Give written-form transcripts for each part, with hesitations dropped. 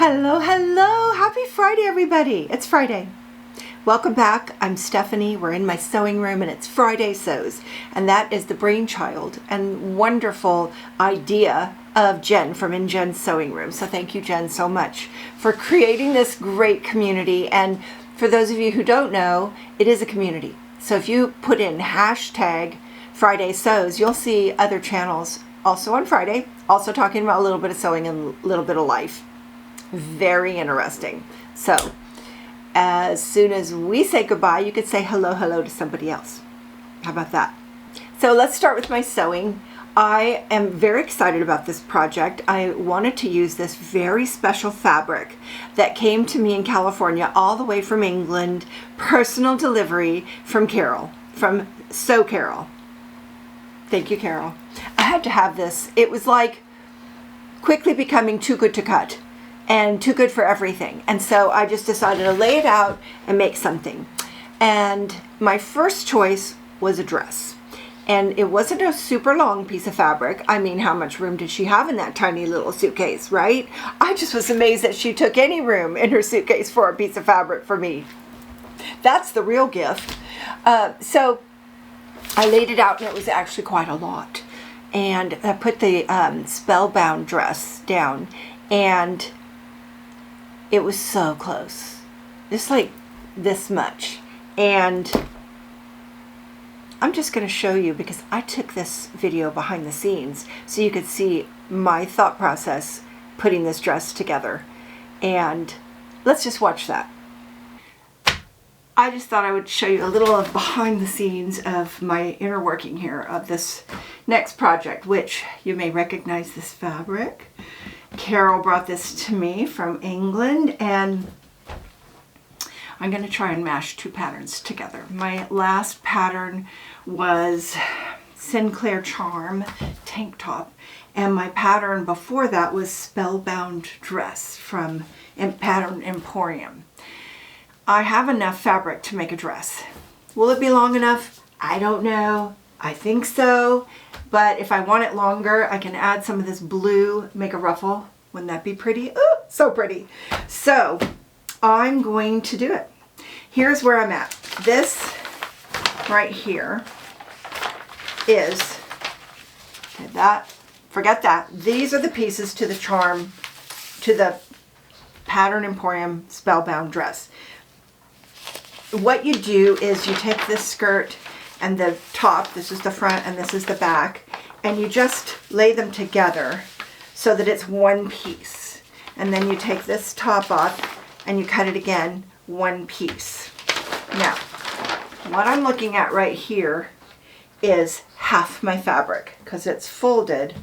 Hello, hello. Happy Friday, everybody. It's Friday. Welcome back. I'm Stephanie. We're in my sewing room and it's Friday Sews. And that is the brainchild and wonderful idea of Jen from In Jen's Sewing Room. So thank you, Jen, so much for creating this great community. And for those of you who don't know, it is a community. So if you put in hashtag Friday Sews, you'll see other channels also on Friday, also talking about a little bit of sewing and a little bit of life. Very interesting. So as soon as we say goodbye, you could say hello to somebody else. How about that? So let's start with my sewing. I am very excited about this project. I wanted to use this very special fabric that came to me in California all the way from England, personal delivery from Carol, from Sew Carol. Thank you, Carol. I had to have this. It was like quickly becoming too good to cut and too good for everything. And so I just decided to lay it out and make something. And my first choice was a dress. And it wasn't a super long piece of fabric. I mean, how much room did she have in that tiny little suitcase, right? I just was amazed that she took any room in her suitcase for a piece of fabric for me. That's the real gift. So I laid it out and it was actually quite a lot. And I put the Spellbound dress down and it was so close. Just like this much. And I'm just going to show you because I took this video behind the scenes so you could see my thought process putting this dress together. And let's just watch that. I just thought I would show you a little of behind the scenes of my inner working here of this next project, which you may recognize this fabric. Carol brought this to me from England, and I'm going to try and mash two patterns together. My last pattern was Sinclair Charm tank top, and my pattern before that was Spellbound dress from Pattern Emporium. I have enough fabric to make a dress. Will it be long enough? I don't know. I think so. But if I want it longer, I can add some of this blue, make a ruffle. Wouldn't that be pretty? Oh, so pretty. So I'm going to do it. Here's where I'm at. This right here is, okay, that, forget that. These are the pieces to the charm, to the Pattern Emporium Spellbound dress. What you do is you take this skirt and the top, this is the front and this is the back, and you just lay them together so that it's one piece. And then you take this top off and you cut it again, one piece. Now, what I'm looking at right here is half my fabric because it's folded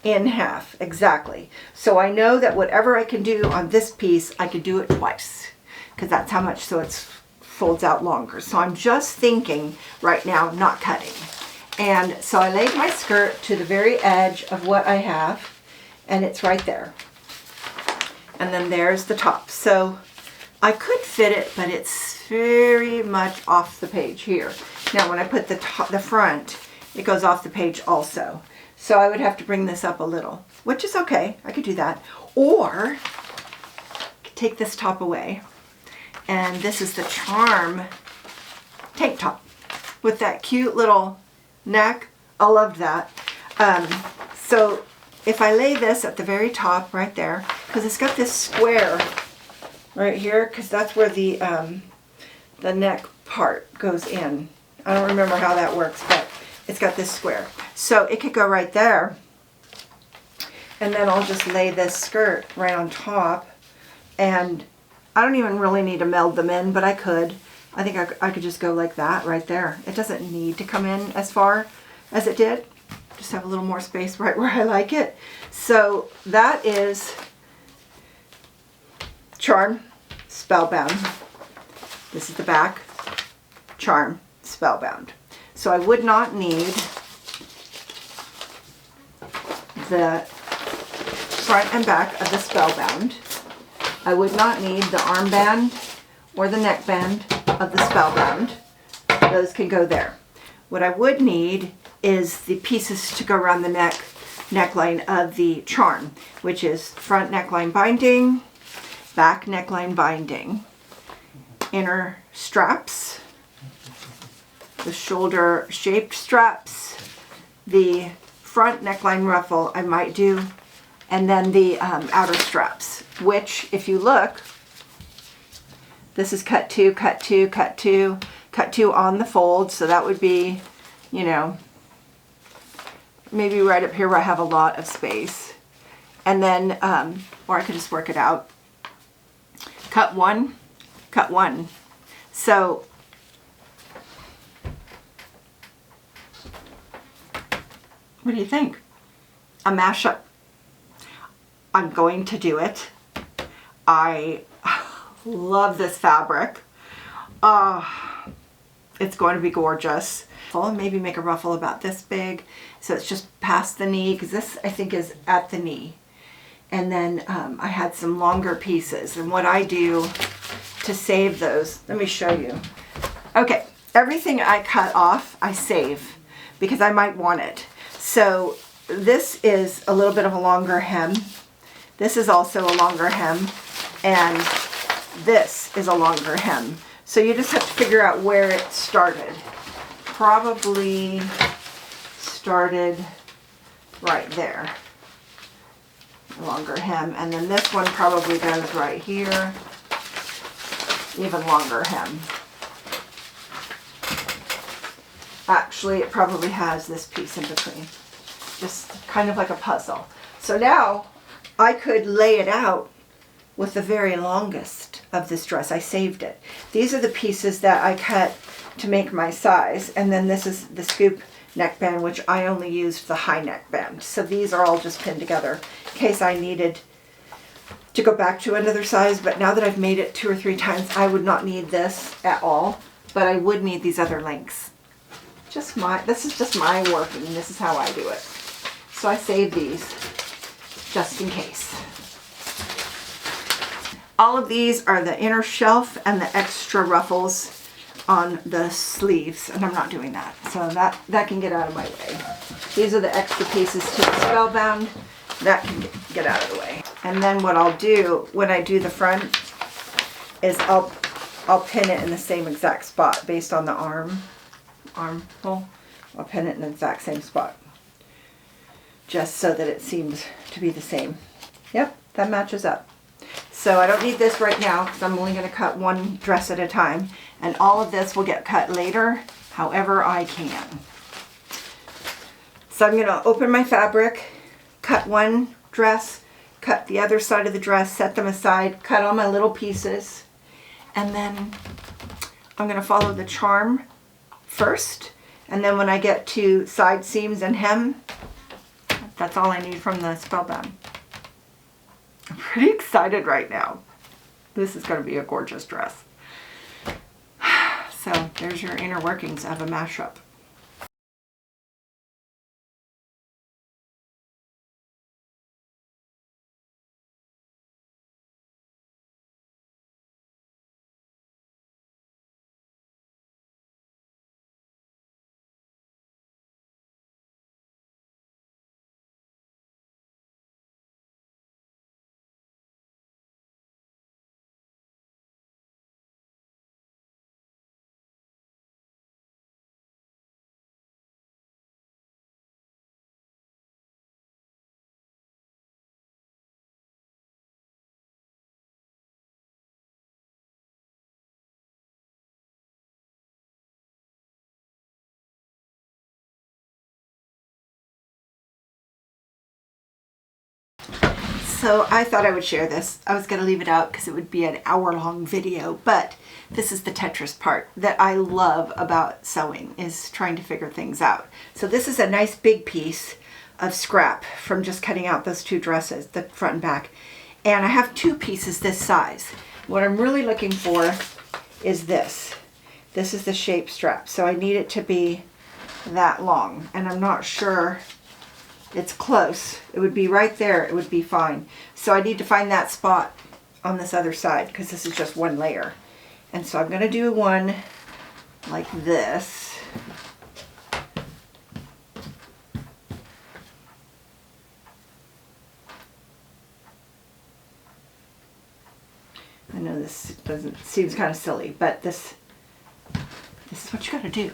in half, exactly. So I know that whatever I can do on this piece, I could do it twice because that's how much, so it's folds out longer. So I'm just thinking right now, not cutting. And so I laid my skirt to the very edge of what I have, and it's right there. And then there's the top. So I could fit it, but it's very much off the page here. Now when I put the front, it goes off the page also. So I would have to bring this up a little, which is okay. I could do that. Or take this top away. And this is the Charm tank top with that cute little neck. I loved that. So if I lay this at the very top right there, because it's got this square right here, because that's where the neck part goes in. I don't remember how that works, but it's got this square. So it could go right there. And then I'll just lay this skirt right on top, and I don't even really need to meld them in, but I could. I think I could just go like that right there. It doesn't need to come in as far as it did. Just have a little more space right where I like it. So that is Charm Spellbound. This is the back. Charm Spellbound. So I would not need the front and back of the Spellbound. I would not need the armband or the neckband of the Spellbound. Those can go there. What I would need is the pieces to go around the neckline of the Charm, which is front neckline binding, back neckline binding, inner straps, the shoulder shaped straps, the front neckline ruffle I might do, and then the outer straps, which if you look, this is cut 2, cut 2, cut 2, cut 2 on the fold. So that would be, you know, maybe right up here where I have a lot of space. And then, or I could just work it out. Cut 1, cut 1. So what do you think? A mashup. I'm going to do it. I love this fabric. It's going to be gorgeous. I'll maybe make a ruffle about this big, so it's just past the knee, because this I think is at the knee. And then I had some longer pieces, and what I do to save those, let me show you. Okay, everything I cut off, I save, because I might want it. So this is a little bit of a longer hem. This is also a longer hem, and this is a longer hem. So you just have to figure out where it started. Probably started right there. Longer hem, and then this one probably goes right here. Even longer hem. Actually, it probably has this piece in between. Just kind of like a puzzle. So now I could lay it out with the very longest of this dress. I saved it. These are the pieces that I cut to make my size, and then this is the scoop neckband, which I only used the high neckband. So these are all just pinned together in case I needed to go back to another size, but now that I've made it 2 or 3 times, I would not need this at all, but I would need these other lengths. This is just my working, and this is how I do it. So I save these just in case. All of these are the inner shelf and the extra ruffles on the sleeves, and I'm not doing that, so that can get out of my way. These are the extra pieces to the Spellbound that can get out of the way. And then what I'll do when I do the front is I'll pin it in the same exact spot based on the armhole. I'll pin it in the exact same spot, just so that it seems to be the same. Yep, that matches up. So I don't need this right now because I'm only going to cut one dress at a time, and all of this will get cut later however I can. So I'm going to open my fabric, cut one dress, cut the other side of the dress, set them aside, cut all my little pieces, and then I'm going to follow the charm first, and then when I get to side seams and hem, that's all I need from the Spellbound. I'm pretty excited right now. This is going to be a gorgeous dress. So there's your inner workings of a mashup. So I thought I would share this. I was going to leave it out because it would be an hour-long video, but this is the Tetris part that I love about sewing, is trying to figure things out. So this is a nice big piece of scrap from just cutting out those 2 dresses, the front and back. And I have 2 pieces this size. What I'm really looking for is this. This is the shape strap. So I need it to be that long, and I'm not sure. It's close. It would be right there. It would be fine. So I need to find that spot on this other side because this is just one layer. And so I'm going to do one like this. know this seems kind of silly, but this is what you got to do.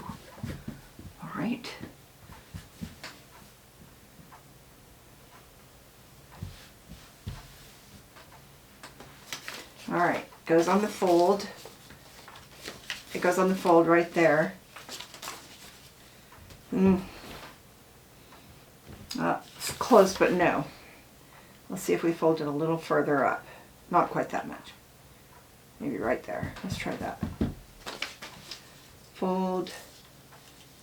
All right. All right, goes on the fold. It goes on the fold right there. It's close, but no. Let's see if we fold it a little further up. Not quite that much. Maybe right there. Let's try that. Fold.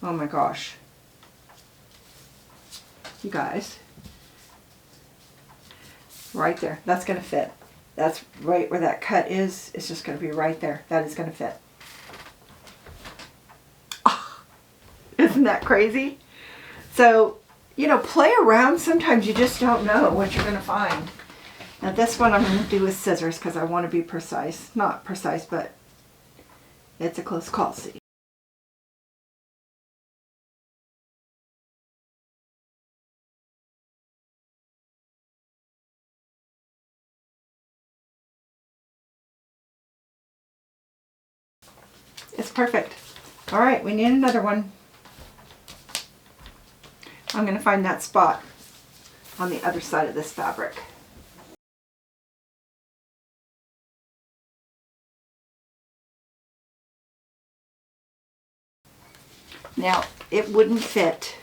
Oh my gosh. You guys. Right there. That's going to fit. That's right where that cut is. It's just going to be right there. That is going to fit. Oh, isn't that crazy? So, you know, play around. Sometimes you just don't know what you're going to find. Now this one I'm going to do with scissors because I want to be precise. Not precise, but it's a close call, see. It's perfect. All right, we need another one. I'm going to find that spot on the other side of this fabric. Now, it wouldn't fit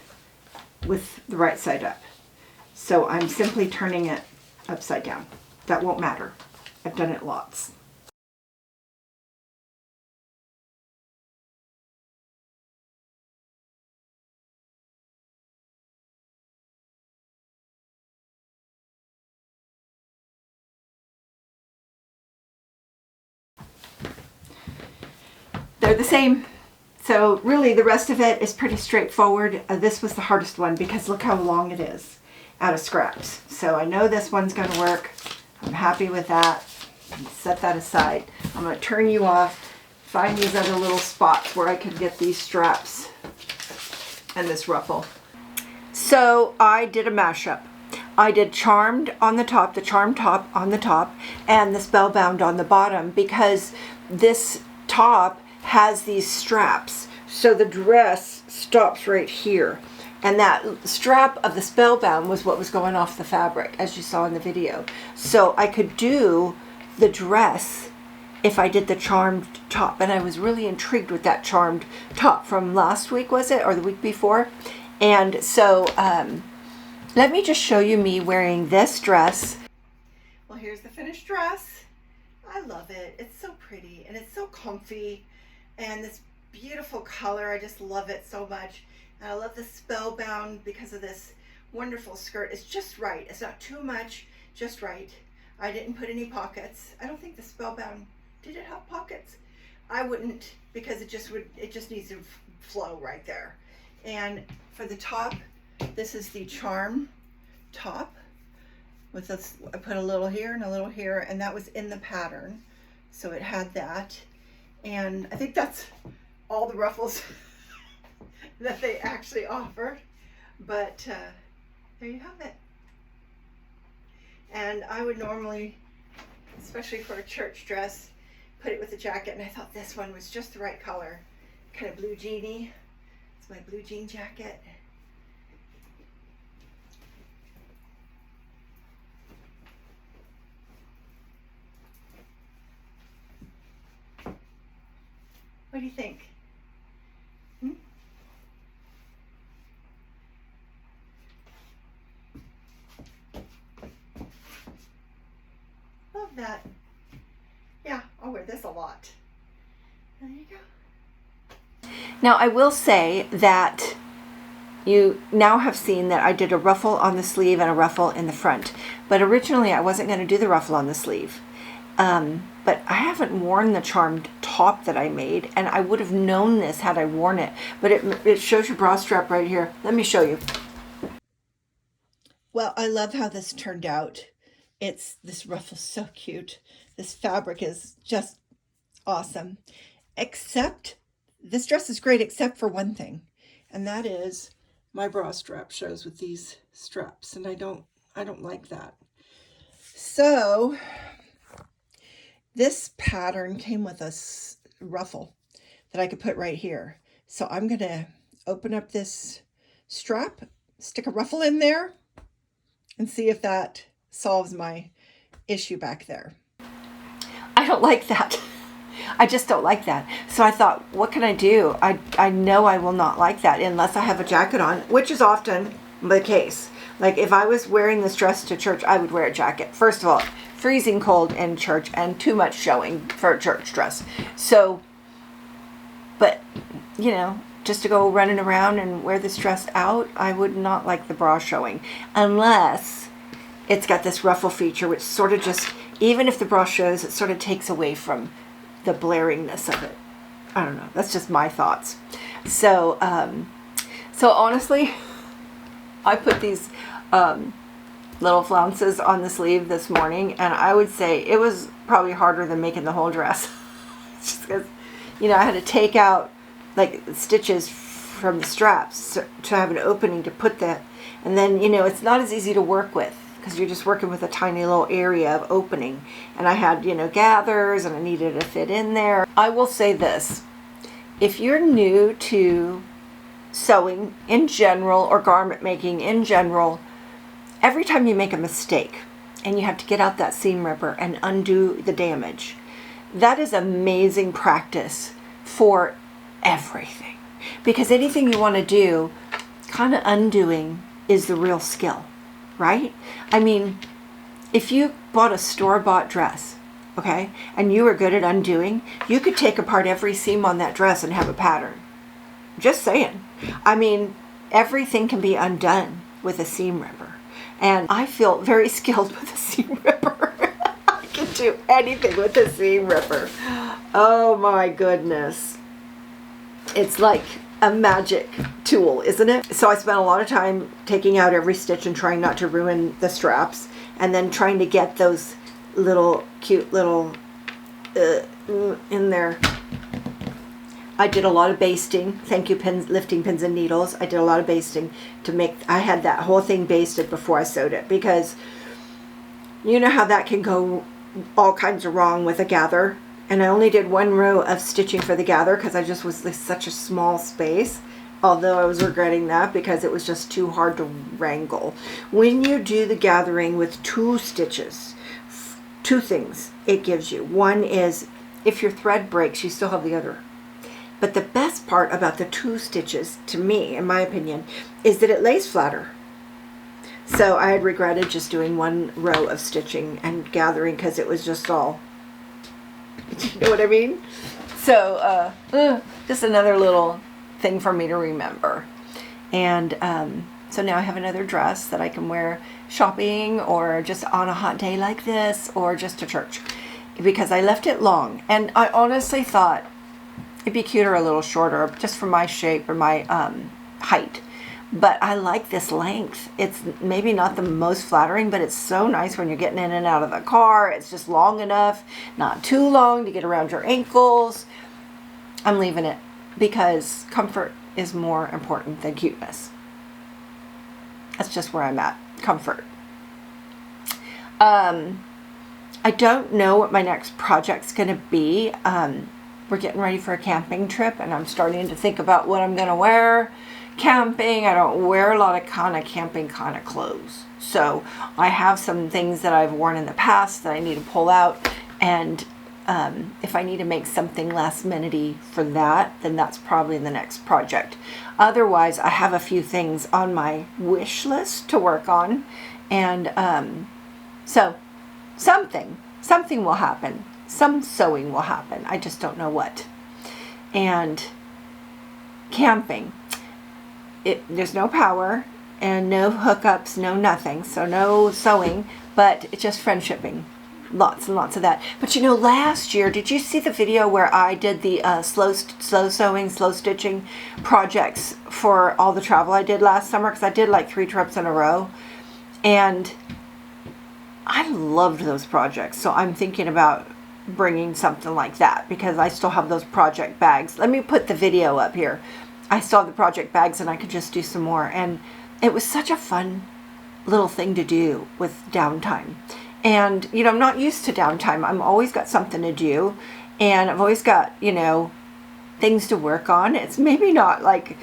with the right side up. So I'm simply turning it upside down. That won't matter. I've done it lots. They're the same. So really the rest of it is pretty straightforward. This was the hardest one because look how long it is out of scraps. So I know this one's going to work. I'm happy with that. Set that aside. I'm going to turn you off, find these other little spots where I could get these straps and this ruffle. So I did a mashup. I did charmed on the top, the charm top on the top, and the spellbound on the bottom because this top has these straps. So the dress stops right here. And that strap of the spellbound was what was going off the fabric, as you saw in the video. So I could do the dress if I did the charmed top. And I was really intrigued with that charmed top from last week, was it? Or the week before? And so let me just show you me wearing this dress. Well, here's the finished dress. I love it. It's so pretty and it's so comfy. And this beautiful color, I just love it so much. And I love the spellbound because of this wonderful skirt. It's just right. It's not too much, just right. I didn't put any pockets. I don't think the spellbound, did it have pockets? I wouldn't because it just needs to flow right there. And for the top, this is the charm top with this. I put a little here and a little here, and that was in the pattern. So it had that. And I think that's all the ruffles that they actually offered, but there you have it. And I would normally, especially for a church dress, put it with a jacket, and I thought this one was just the right color, kind of blue jeany. It's my blue jean jacket. What do you think? Love that. Yeah, I'll wear this a lot. There you go. Now I will say that you now have seen that I did a ruffle on the sleeve and a ruffle in the front. But originally I wasn't going to do the ruffle on the sleeve. But I haven't worn the charmed top that I made, and I would have known this had I worn it. But it shows your bra strap right here. Let me show you. Well, I love how this turned out. This ruffle's so cute. This fabric is just awesome. Except, this dress is great except for one thing, and that is my bra strap shows with these straps, and I don't like that. So This pattern came with a ruffle that I could put right here. So I'm going to open up this strap, stick a ruffle in there, and see if that solves my issue back there. I don't like that. I just don't like that. So I thought, what can I do? I know I will not like that unless I have a jacket on, which is often the case. Like if I was wearing this dress to church, I would wear a jacket. First of all, freezing cold in church and too much showing for a church dress. So, but, you know, just to go running around and wear this dress out, I would not like the bra showing. Unless it's got this ruffle feature, which sort of just, even if the bra shows, it sort of takes away from the blaringness of it. I don't know. That's just my thoughts. So, so honestly, I put these little flounces on the sleeve this morning, and I would say it was probably harder than making the whole dress. Just because, you know, I had to take out like stitches from the straps to have an opening to put that, and then, you know, it's not as easy to work with because you're just working with a tiny little area of opening, and I had, you know, gathers and I needed to fit in there. I will say this, if you're new to sewing in general or garment making in general, every time you make a mistake and you have to get out that seam ripper and undo the damage, that is amazing practice for everything, because anything you want to do, kind of undoing is the real skill, right? I mean, if you bought a store-bought dress, okay, and you were good at undoing, you could take apart every seam on that dress and have a pattern. Just saying. I mean, everything can be undone with a seam ripper, and I feel very skilled with a seam ripper. I can do anything with a seam ripper. Oh my goodness. It's like a magic tool, isn't it? So I spent a lot of time taking out every stitch and trying not to ruin the straps, and then trying to get those little cute little in there. I did a lot of basting. Thank you, lifting pins and needles. I did a lot of basting to make, I had that whole thing basted before I sewed it, because you know how that can go all kinds of wrong with a gather. And I only did one row of stitching for the gather because I just was such a small space, although I was regretting that because it was just too hard to wrangle. When you do the gathering with 2 stitches, 2 things it gives you. One is, if your thread breaks, you still have the other. But the best part about the 2 stitches, to me, in my opinion, is that it lays flatter. So I had regretted just doing 1 row of stitching and gathering because it was just all, you know what I mean? So just another little thing for me to remember. And so now I have another dress that I can wear shopping, or just on a hot day like this, or just to church, because I left it long. And I honestly thought it'd be cuter a little shorter, just for my shape or my height. But I like this length. It's maybe not the most flattering, but it's so nice when you're getting in and out of the car. It's just long enough, not too long to get around your ankles. I'm leaving it because comfort is more important than cuteness. That's just where I'm at. Comfort. I don't know what my next project's going to be. We're getting ready for a camping trip, and I'm starting to think about what I'm going to wear camping. I don't wear a lot of kind of camping kind of clothes. So I have some things that I've worn in the past that I need to pull out, and if I need to make something last minute-y for that, then that's probably the next project. Otherwise, I have a few things on my wish list to work on, and so something will happen. Some sewing will happen. I just don't know what. And camping, there's no power and no hookups, no nothing, so no sewing, but it's just friendshipping. Lots and lots of that. But you know, last year, did you see the video where I did the slow sewing, slow stitching projects for all the travel I did last summer? Because I did like 3 trips in a row, and I loved those projects. So I'm thinking about bringing something like that, because I still have those project bags. Let me put the video up here. I still have the project bags, and I could just do some more. And it was such a fun little thing to do with downtime. And, you know, I'm not used to downtime. I'm always got something to do. And I've always got, you know, things to work on. It's maybe not like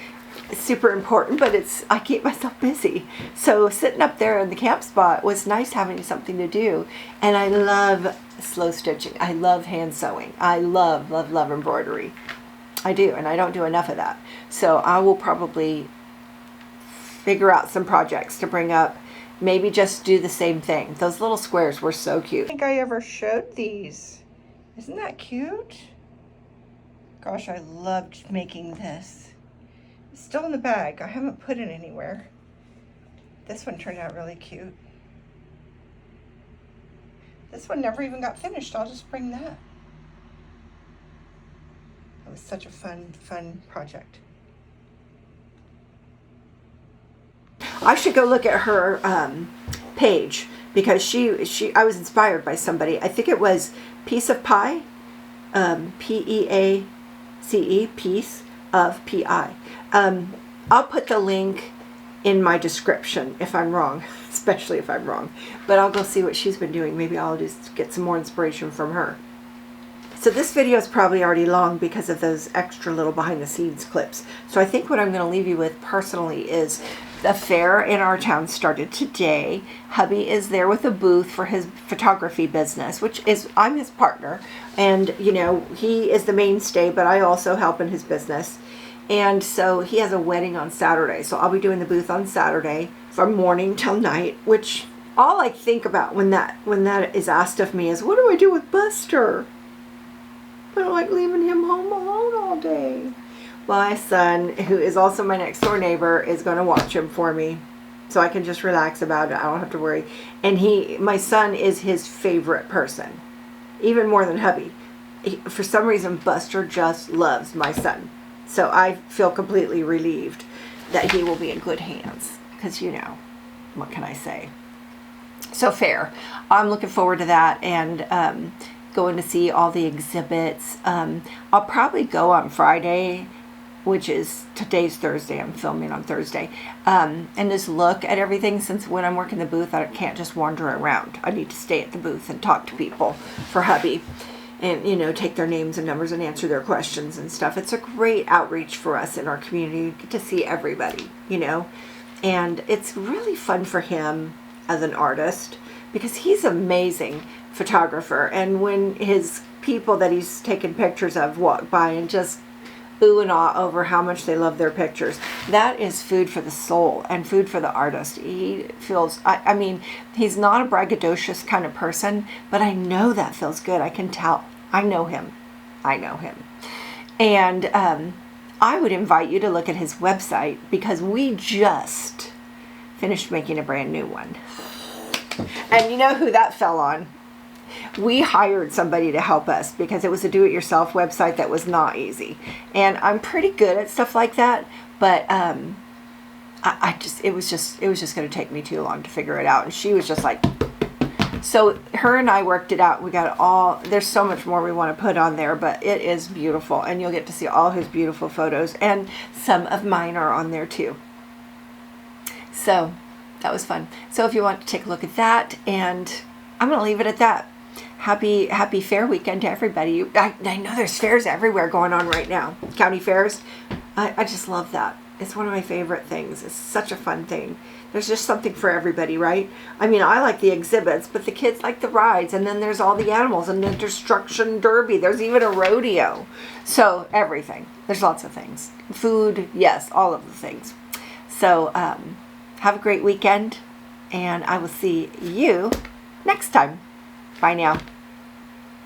super important, but I keep myself busy. So sitting up there in the camp spot was nice, having something to do. And I love slow stitching. I love hand sewing. I love embroidery. I do, and I don't do enough of that. So I will probably figure out some projects to bring up. Maybe just do the same thing. Those little squares were so cute. I think I ever showed these. Isn't that cute? Gosh, I loved making this. It's still in the bag. I haven't put it anywhere. This one turned out really cute. This one never even got finished. I'll just bring that. It was such a fun project. I should go look at her page, because I was inspired by somebody. I think it was Piece of Pie, Peace, Piece of Pi. I'll put the link in my description if I'm wrong, especially if I'm wrong. But I'll go see what she's been doing. Maybe I'll just get some more inspiration from her. So this video is probably already long because of those extra little behind the scenes clips. So I think what I'm going to leave you with personally is the fair in our town started today. Hubby is there with a booth for his photography business, which is, I'm his partner. And, you know, he is the mainstay, but I also help in his business. And so he has a wedding on Saturday. So I'll be doing the booth on Saturday from morning till night, which all I think about when that is asked of me is, what do I do with Buster? I don't like leaving him home alone all day. My son, who is also my next door neighbor, is going to watch him for me. So I can just relax about it. I don't have to worry. And my son is his favorite person. Even more than hubby. For some reason, Buster just loves my son. So I feel completely relieved that he will be in good hands. Because, you know, what can I say? So fair. I'm looking forward to that. And going to see all the exhibits. I'll probably go on Friday, which is, today's Thursday, I'm filming on Thursday, and just look at everything, since when I'm working the booth, I can't just wander around. I need to stay at the booth and talk to people for hubby, and, you know, take their names and numbers and answer their questions and stuff. It's a great outreach for us in our community. You get to see everybody, you know, and it's really fun for him as an artist, because he's an amazing photographer. And when his people that he's taken pictures of walk by and just ooh and ah over how much they love their pictures, that is food for the soul and food for the artist. He feels, I mean, he's not a braggadocious kind of person, but I know that feels good. I can tell. I know him. And I would invite you to look at his website, because we just finished making a brand new one. And you know who that fell on? We hired somebody to help us, because it was a do-it-yourself website that was not easy. And I'm pretty good at stuff like that, but it was just going to take me too long to figure it out. And she was just like, so her and I worked it out. We got there's so much more we want to put on there, but it is beautiful. And you'll get to see all his beautiful photos, and some of mine are on there too. So that was fun. So if you want to take a look at that, and I'm going to leave it at that. Happy fair weekend to everybody. I know there's fairs everywhere going on right now. County fairs. I just love that. It's one of my favorite things. It's such a fun thing. There's just something for everybody, right? I mean, I like the exhibits, but the kids like the rides. And then there's all the animals and the destruction derby. There's even a rodeo. So everything. There's lots of things. Food, yes, all of the things. So have a great weekend, and I will see you next time. Bye now.